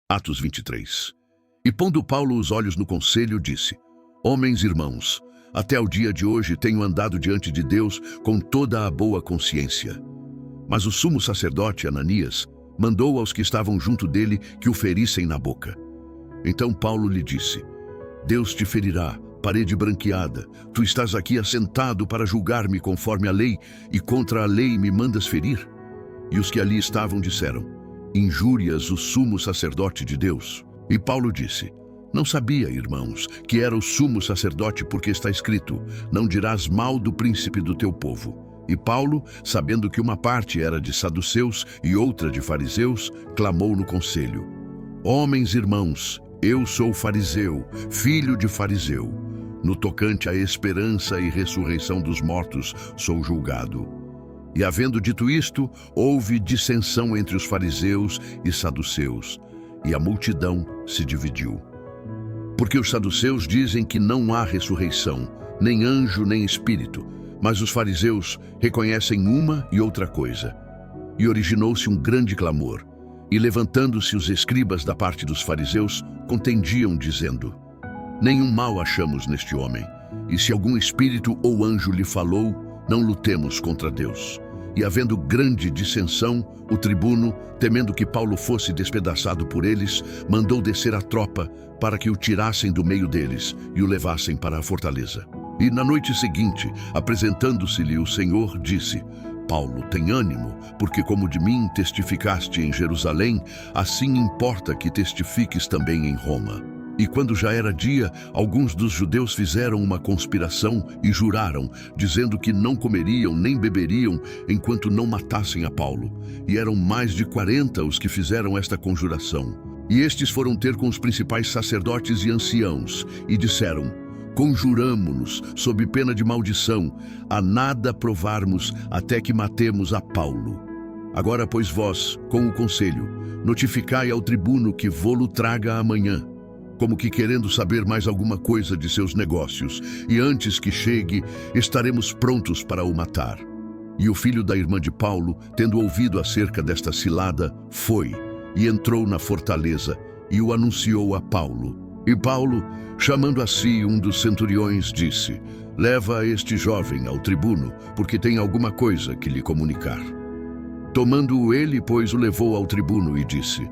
Atos 23. E pondo Paulo os olhos no conselho, disse: Homens irmãos, até o dia de hoje tenho andado diante de Deus com toda a boa consciência. Mas o sumo sacerdote Ananias mandou aos que estavam junto dele que o ferissem na boca. Então Paulo lhe disse: Deus te ferirá, parede branqueada. Tu estás aqui assentado para julgar-me conforme a lei, e contra a lei me mandas ferir? E os que ali estavam disseram: Injúrias o sumo sacerdote de Deus. E Paulo disse: Não sabia, irmãos, que era o sumo sacerdote, porque está escrito: Não dirás mal do príncipe do teu povo. E Paulo, sabendo que uma parte era de saduceus e outra de fariseus, clamou no conselho: Homens irmãos, eu sou fariseu, filho de fariseu. No tocante à esperança e ressurreição dos mortos, sou julgado. E havendo dito isto, houve dissensão entre os fariseus e saduceus, e a multidão se dividiu. Porque os saduceus dizem que não há ressurreição, nem anjo, nem espírito, mas os fariseus reconhecem uma e outra coisa. E originou-se um grande clamor, e levantando-se os escribas da parte dos fariseus, contendiam, dizendo: Nenhum mal achamos neste homem, e se algum espírito ou anjo lhe falou, não lutemos contra Deus. E havendo grande dissensão, o tribuno, temendo que Paulo fosse despedaçado por eles, mandou descer a tropa para que o tirassem do meio deles e o levassem para a fortaleza. E na noite seguinte, apresentando-se-lhe o Senhor, disse: Paulo, tem ânimo, porque como de mim testificaste em Jerusalém, assim importa que testifiques também em Roma. E quando já era dia, alguns dos judeus fizeram uma conspiração e juraram, dizendo que não comeriam nem beberiam enquanto não matassem a Paulo. E eram mais de 40 os que fizeram esta conjuração. E estes foram ter com os principais sacerdotes e anciãos, e disseram: Conjuramo-nos, sob pena de maldição, a nada provarmos até que matemos a Paulo. Agora, pois, vós, com o conselho, notificai ao tribuno que vô-lo traga amanhã, como que querendo saber mais alguma coisa de seus negócios, e antes que chegue, estaremos prontos para o matar. E o filho da irmã de Paulo, tendo ouvido acerca desta cilada, foi, e entrou na fortaleza, e o anunciou a Paulo. E Paulo, chamando a si um dos centuriões, disse: Leva este jovem ao tribuno, porque tem alguma coisa que lhe comunicar. Tomando-o ele, pois, o levou ao tribuno e disse: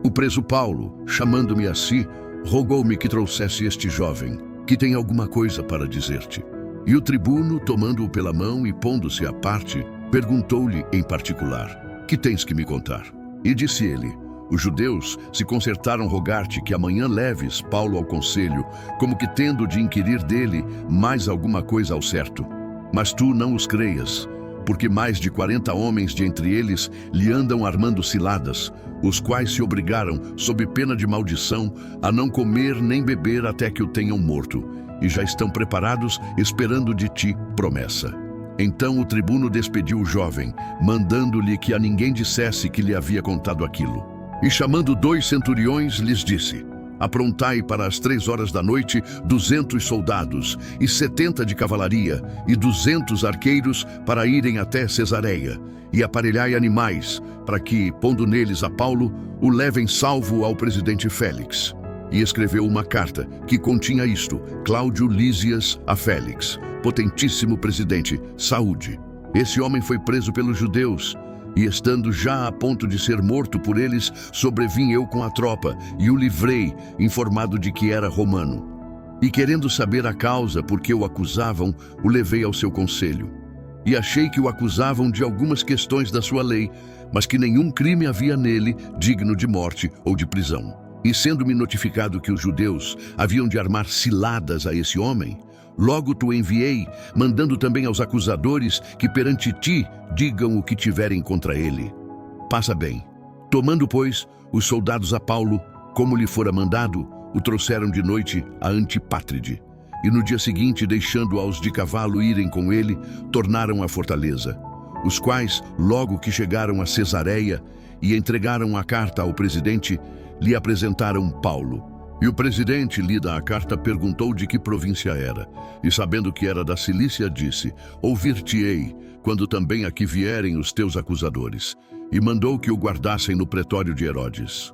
O preso Paulo, chamando-me a si, rogou-me que trouxesse este jovem, que tem alguma coisa para dizer-te. E o tribuno, tomando-o pela mão e pondo-se à parte, perguntou-lhe em particular: Que tens que me contar? E disse ele: Os judeus se concertaram rogar-te que amanhã leves Paulo ao conselho, como que tendo de inquirir dele mais alguma coisa ao certo. Mas tu não os creias, porque mais de 40 homens de entre eles lhe andam armando ciladas, os quais se obrigaram, sob pena de maldição, a não comer nem beber até que o tenham morto, e já estão preparados, esperando de ti promessa. Então o tribuno despediu o jovem, mandando-lhe que a ninguém dissesse que lhe havia contado aquilo. E chamando 2 centuriões, lhes disse: Aprontai para as 3 horas da noite 200 soldados, e 70 de cavalaria, e 200 arqueiros para irem até Cesareia, e aparelhai animais, para que, pondo neles a Paulo, o levem salvo ao presidente Félix. E escreveu uma carta, que continha isto: Cláudio Lísias a Félix, potentíssimo presidente, saúde. Esse homem foi preso pelos judeus, e estando já a ponto de ser morto por eles, sobrevim eu com a tropa, e o livrei, informado de que era romano. E querendo saber a causa por que o acusavam, o levei ao seu conselho. E achei que o acusavam de algumas questões da sua lei, mas que nenhum crime havia nele digno de morte ou de prisão. E sendo-me notificado que os judeus haviam de armar ciladas a esse homem, logo te enviei, mandando também aos acusadores que perante ti digam o que tiverem contra ele. Passa bem. Tomando, pois, os soldados a Paulo, como lhe fora mandado, o trouxeram de noite a Antipátride. E no dia seguinte, deixando aos de cavalo irem com ele, tornaram à fortaleza. Os quais, logo que chegaram a Cesareia e entregaram a carta ao presidente, lhe apresentaram Paulo. E o presidente, lida a carta, perguntou de que província era. E sabendo que era da Cilícia, disse: Ouvir-te-ei, quando também aqui vierem os teus acusadores. E mandou que o guardassem no pretório de Herodes.